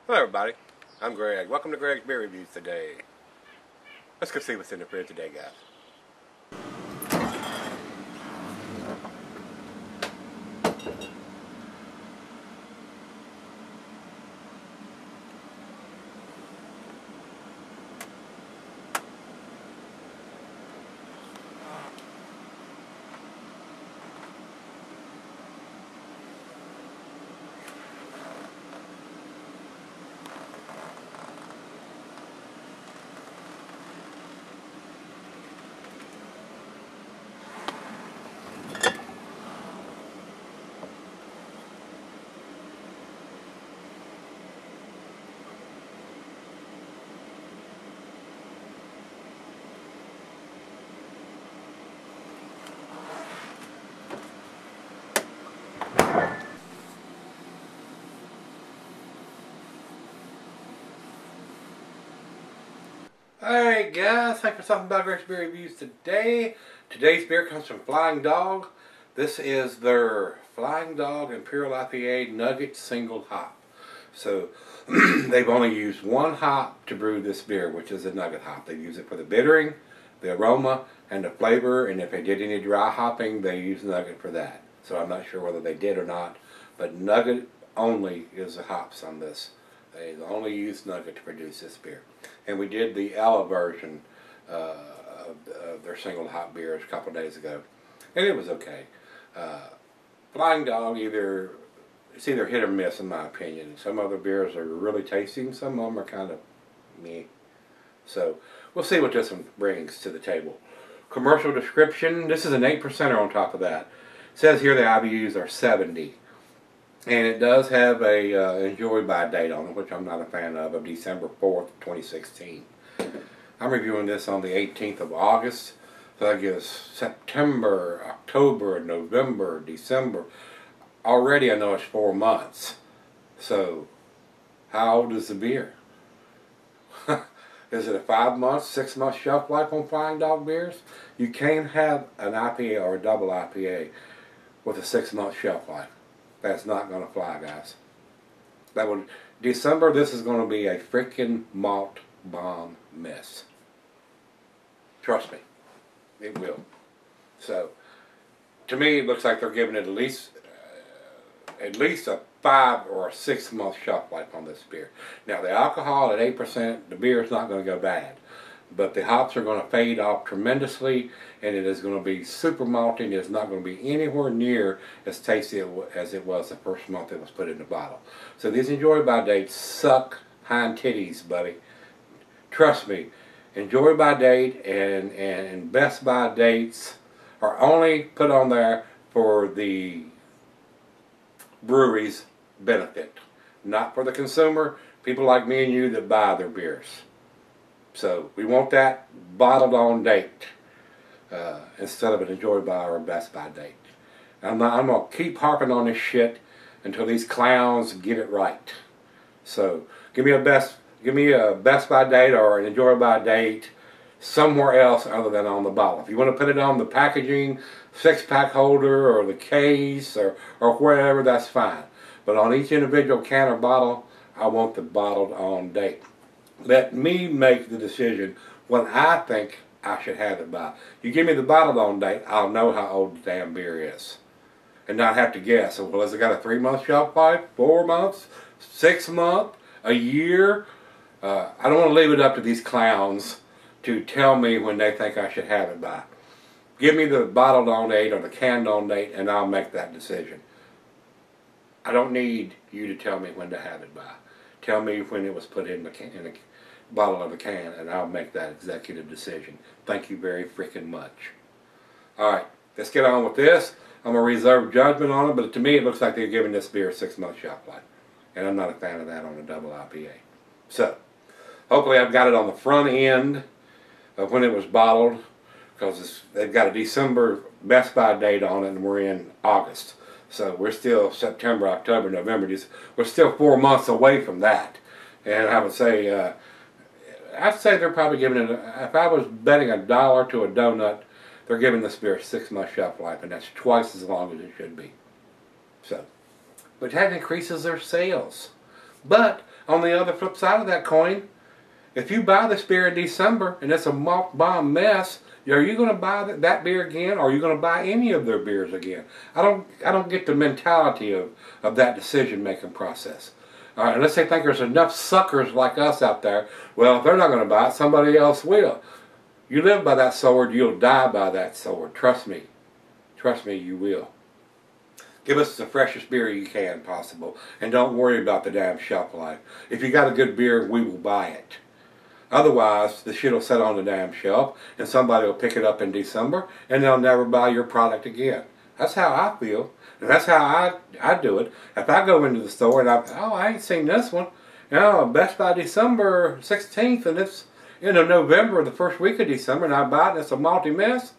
Hello everybody, I'm Greg. Welcome to Gregsbeerreviews today. Let's go see what's in the fridge today, guys. Alright guys, thanks for stopping by Gregsbeerreviews today. Today's beer comes from Flying Dog. This is their Flying Dog Imperial IPA Nugget Single Hop. So they've only used one hop to brew this beer, which is a nugget hop. They use it for the bittering, the aroma, and the flavor, and if they did any dry hopping, they use nugget for that. So I'm not sure whether they did or not, but nugget only is the hops on this. They only use nugget to produce this beer. And we did the Ella version of their single hop beers a couple of days ago, and it was okay. Flying Dog, it's either hit or miss in my opinion. Some other beers are really tasty, and some of them are kind of meh. So we'll see what this one brings to the table. Commercial description, this is an 8%er on top of that. It says here the IBUs are 70. And it does have a enjoy by date on it, which I'm not a fan of December 4th, 2016. I'm reviewing this on the 18th of August, so that gives September, October, November, December. Already I know it's 4 months. So, how old is the beer? Is it a 5 month, 6 month shelf life on Flying Dog beers? You can't have an IPA or a double IPA with a 6 month shelf life. That's not going to fly, guys. December, this is going to be a freaking malt bomb mess. Trust me, it will. So, to me, it looks like they're giving it at least a 5 or a 6 month shelf life on this beer. Now, the alcohol at 8%, the beer is not going to go bad. But the hops are going to fade off tremendously, and it is going to be super malty, and it's not going to be anywhere near as tasty as it was the first month it was put in the bottle. So these enjoy by dates suck hind titties, buddy. Trust me, enjoy by date and best by dates are only put on there for the brewery's benefit, not for the consumer, people like me and you that buy their beers. So we want that bottled on date instead of an enjoy by or a best by date. I'm going to keep harping on this shit until these clowns get it right. So give me a best by date or an enjoy by date somewhere else other than on the bottle. If you want to put it on the packaging, 6-pack holder or the case or wherever, that's fine. But on each individual can or bottle, I want the bottled on date. Let me make the decision when I think I should have it by. You give me the bottled on date, I'll know how old the damn beer is. And not have to guess. So, well, has it got a 3 month shelf life? 4 months? 6 months? A year? I don't want to leave it up to these clowns to tell me when they think I should have it by. Give me the bottled on date or the canned on date and I'll make that decision. I don't need you to tell me when to have it by. Tell me when it was put in the bottle of a can, and I'll make that executive decision. Thank you very freaking much. Alright, let's get on with this. I'm going to reserve judgment on it, but to me it looks like they're giving this beer a 6 month shelf life. And I'm not a fan of that on a double IPA. So, hopefully I've got it on the front end of when it was bottled, because they've got a December best by date on it, and we're in August. So we're still September, October, November. We're still 4 months away from that. And I would say, I'd say they're probably giving it, if I was betting $1 to a donut, they're giving this beer a 6 month shelf life, and that's twice as long as it should be. So, but that increases their sales. But on the other flip side of that coin, if you buy this beer in December and it's a malt bomb mess, are you going to buy that beer again, or are you going to buy any of their beers again? I don't get the mentality of that decision-making process. All right, unless they think there's enough suckers like us out there, well, if they're not going to buy it, somebody else will. You live by that sword, you'll die by that sword. Trust me. Trust me, you will. Give us the freshest beer you can possible, and don't worry about the damn shelf life. If you got a good beer, we will buy it. Otherwise, the shit will sit on the damn shelf, and somebody will pick it up in December, and they'll never buy your product again. That's how I feel, and that's how I do it. If I go into the store and I ain't seen this one, best by December 16th, and it's in November, the first week of December, and I buy it and it's a malty mess,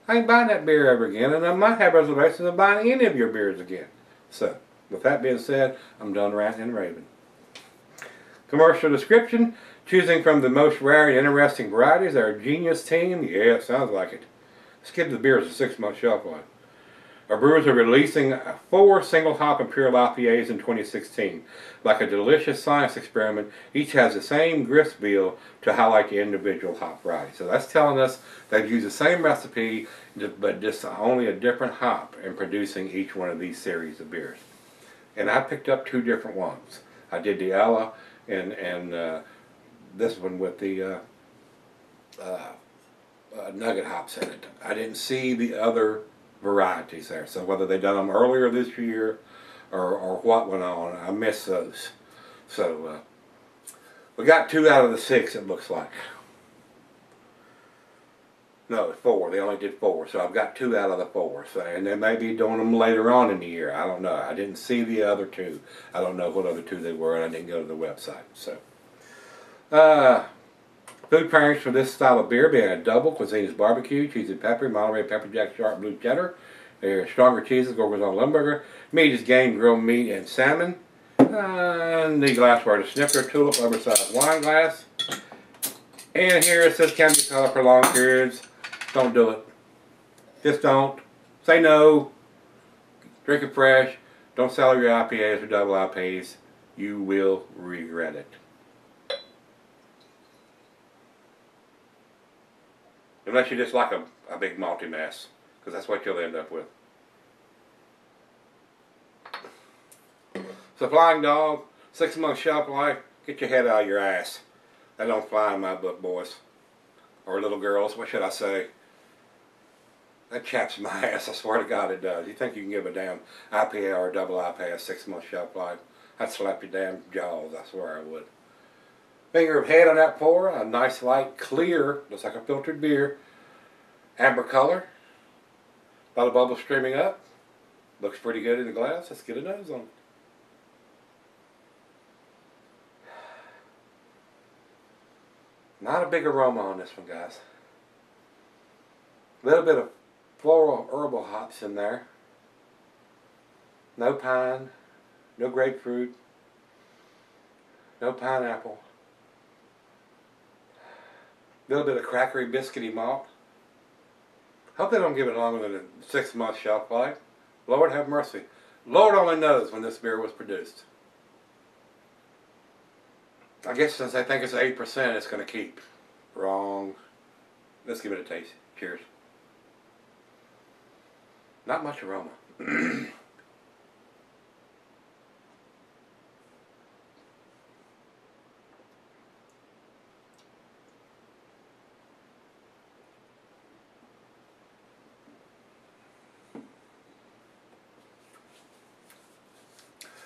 I ain't buying that beer ever again, and I might have reservations of buying any of your beers again. So, with that being said, I'm done ranting and raving. Commercial description: choosing from the most rare and interesting varieties. Our genius team, yeah, it sounds like it. Let's give the beers a 6-month shelf life. Our brewers are releasing 4 single hop Imperial IPAs in 2016. Like a delicious science experiment, each has the same grist bill to highlight the individual hop variety. So that's telling us they've used the same recipe, but just only a different hop in producing each one of these series of beers. And I picked up 2 different ones. I did the Ella and this one with the nugget hops in it. I didn't see the other varieties there, so whether they done them earlier this year or what went on, I missed those. So we got 2 out of the 6, it looks like. No, 4. They only did 4, so I've got 2 out of the 4. So, and they may be doing them later on in the year. I don't know. I didn't see the other 2. I don't know what other 2 they were, and I didn't go to the website. So, food pairings for this style of beer being a double: cuisine is barbecue, cheese and pepper, Monterey pepper jack, sharp blue cheddar. There's stronger cheeses, gorgonzola limburger. Meat is game, grilled meat, and salmon. And the glassware, the snifter, tulip, oversized wine glass. And here it says can be colored for long periods. Don't do it. Just don't. Say no. Drink it fresh. Don't sell your IPAs or double IPAs. You will regret it. Unless you just like a big malty mess, because that's what you'll end up with. So Flying Dog, 6-month shelf life, get your head out of your ass. That don't fly in my book, boys. Or little girls, what should I say? That chaps my ass, I swear to God it does. You think you can give a damn IPA or a double IPA a 6-month shelf life? I'd slap your damn jaws, I swear I would. Finger of head on that pour, a nice light clear, looks like a filtered beer, amber color, a lot of bubbles streaming up, looks pretty good in the glass. Let's get a nose on it. Not a big aroma on this one, guys. A little bit of floral herbal hops in there. No pine, no grapefruit, no pineapple. A little bit of crackery, biscuity malt. Hope they don't give it longer than a 6-month shelf life. Lord have mercy. Lord only knows when this beer was produced. I guess since I think it's 8%, it's going to keep. Wrong. Let's give it a taste. Cheers. Not much aroma.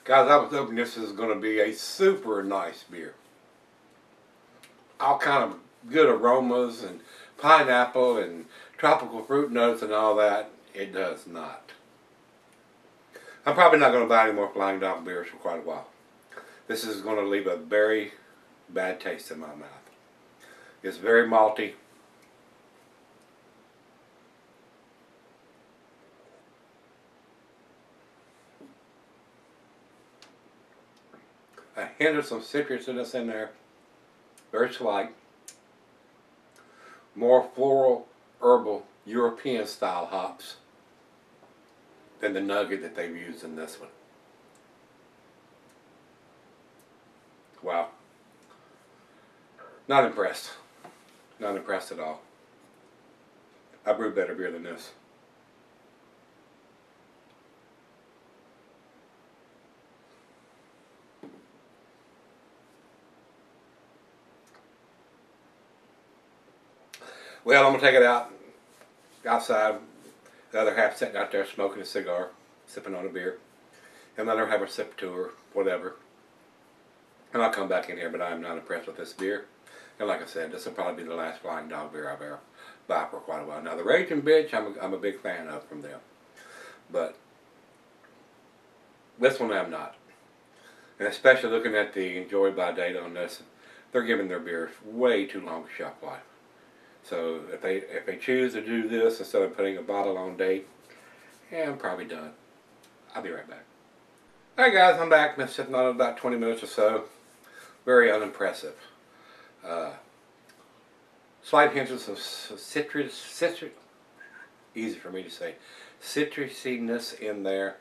Guys, I was hoping this is going to be a super nice beer. All kind of good aromas and pineapple and tropical fruit notes and all that. It does not. I'm probably not going to buy any more Flying Dog beers for quite a while. This is going to leave a very bad taste in my mouth. It's very malty. A hint of some citrusiness in there. Very slight. More floral, herbal, European style hops than the nugget that they've used in this one. Wow. Not impressed. Not impressed at all. I brew better beer than this. Well, I'm going to take it outside. The other half sitting out there smoking a cigar, sipping on a beer. And let her have a sip to her, whatever. And I'll come back in here, but I'm not impressed with this beer. And like I said, this will probably be the last Flying Dog beer I've ever buy for quite a while. Now the Raging Bitch, I'm a big fan of from them. But this one I'm not. And especially looking at the enjoy by date on this, they're giving their beers way too long shelf life. So if they choose to do this instead of putting a bottle on date, yeah, I'm probably done. I'll be right back. Alright guys, I'm back. Been sitting on it about 20 minutes or so. Very unimpressive. Slight hints of citrus, easy for me to say, citrusiness in there.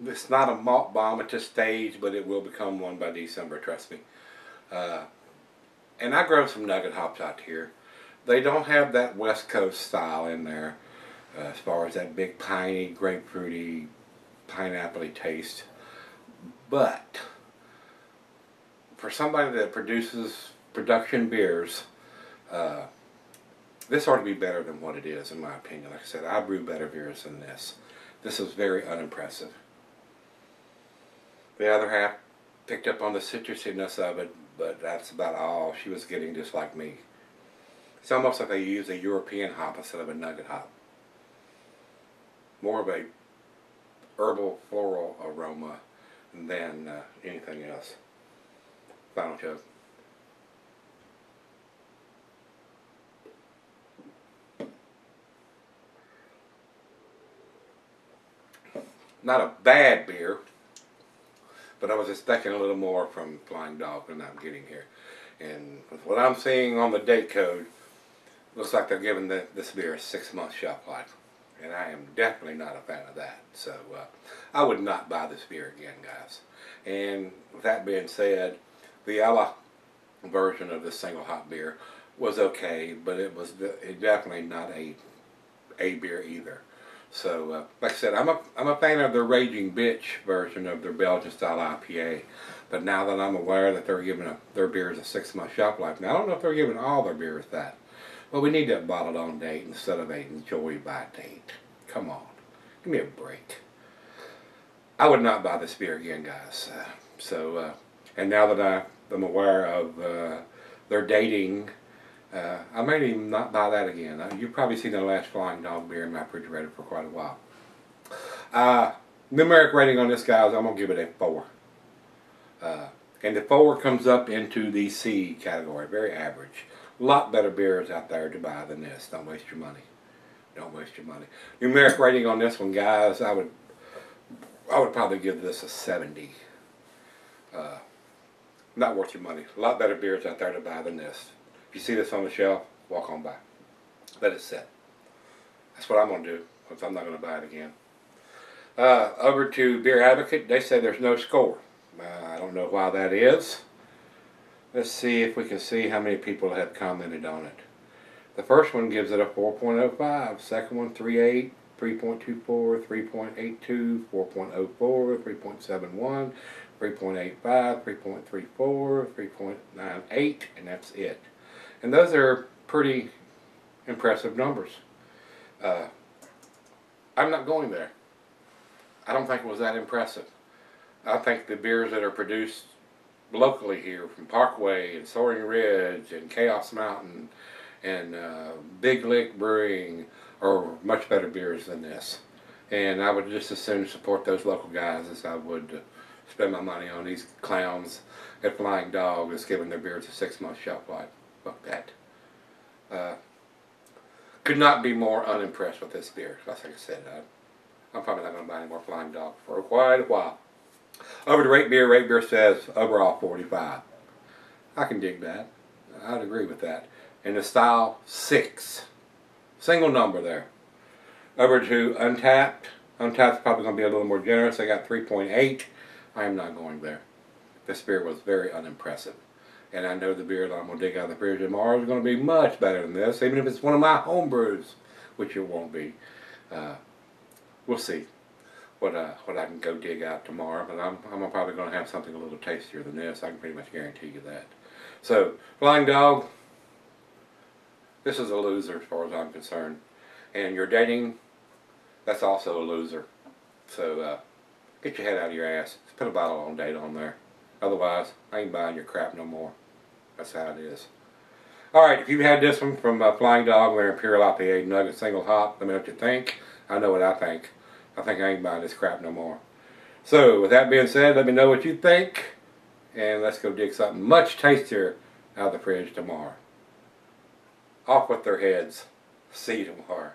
It's not a malt bomb at this stage, but it will become one by December, trust me. And I grow some nugget hops out here. They don't have that West Coast style in there as far as that big piney, grapefruity, pineapple-y taste. But for somebody that produces production beers, this ought to be better than what it is, in my opinion. Like I said, I brew better beers than this. This is very unimpressive. The other half picked up on the citrusiness of it, but that's about all she was getting, just like me. It's almost like they use a European hop instead of a nugget hop. More of a herbal floral aroma than anything else. Final choke. Not a bad beer, but I was expecting a little more from Flying Dog than I'm getting here. And with what I'm seeing on the date code, looks like they're giving this beer a 6-month shelf life. And I am definitely not a fan of that. So I would not buy this beer again, guys. And with that being said, the Ella version of this single hop beer was okay, but it was definitely not a beer either. So like I said, I'm a fan of the Raging Bitch version of their Belgian style IPA. But now that I'm aware that they're giving their beers a 6-month shelf life, now I don't know if they're giving all their beers that. But we need that bottled on date instead of a enjoy by date. Come on. Give me a break. I would not buy this beer again, guys. And now that I'm aware of their dating, I may even not buy that again. You've probably seen the last Flying Dog beer in my refrigerator for quite a while. Numeric rating on this, guys, I'm going to give it a 4. And the 4 comes up into the C category, very average. A lot better beers out there to buy than this. Don't waste your money. Don't waste your money. Numeric rating on this one, guys, I would probably give this a 70. Not worth your money. A lot better beers out there to buy than this. If you see this on the shelf, walk on by. Let it sit. That's what I'm going to do, because I'm not going to buy it again. Over to Beer Advocate, they say there's no score. I don't know why that is. Let's see if we can see how many people have commented on it. The first one gives it a 4.05. Second one, 3.8, 3.24, 3.82, 4.04, 3.71, 3.85, 3.34, 3.98, and that's it. And those are pretty impressive numbers. I'm not going there. I don't think it was that impressive. I think the beers that are produced locally here from Parkway and Soaring Ridge and Chaos Mountain and Big Lick Brewing are much better beers than this. And I would just as soon support those local guys as I would spend my money on these clowns at Flying Dog that's giving their beers a 6-month shelf life. Fuck that. Could not be more unimpressed with this beer. Like I said, I'm probably not going to buy any more Flying Dog for quite a while. Over to Rate Beer. Rate Beer says overall 45. I can dig that. I'd agree with that. And the style 6. Single number there. Over to Untapped. Untapped's probably going to be a little more generous. I got 3.8. I am not going there. This beer was very unimpressive. And I know the beer that I'm going to dig out of the fridge tomorrow is going to be much better than this, even if it's one of my home brews, which it won't be. We'll see what I can go dig out tomorrow, but I'm probably going to have something a little tastier than this. I can pretty much guarantee you that. So, Flying Dog, this is a loser as far as I'm concerned. And you're dating, that's also a loser. So, get your head out of your ass. Just put a bottle on date on there. Otherwise, I ain't buying your crap no more. That's how it is. Alright, if you've had this one from Flying Dog, their Imperial IPA Nugget Single Hop, let me know what you think. I know what I think. I think I ain't buying this crap no more. So, with that being said, let me know what you think. And let's go dig something much tastier out of the fridge tomorrow. Off with their heads. See you tomorrow.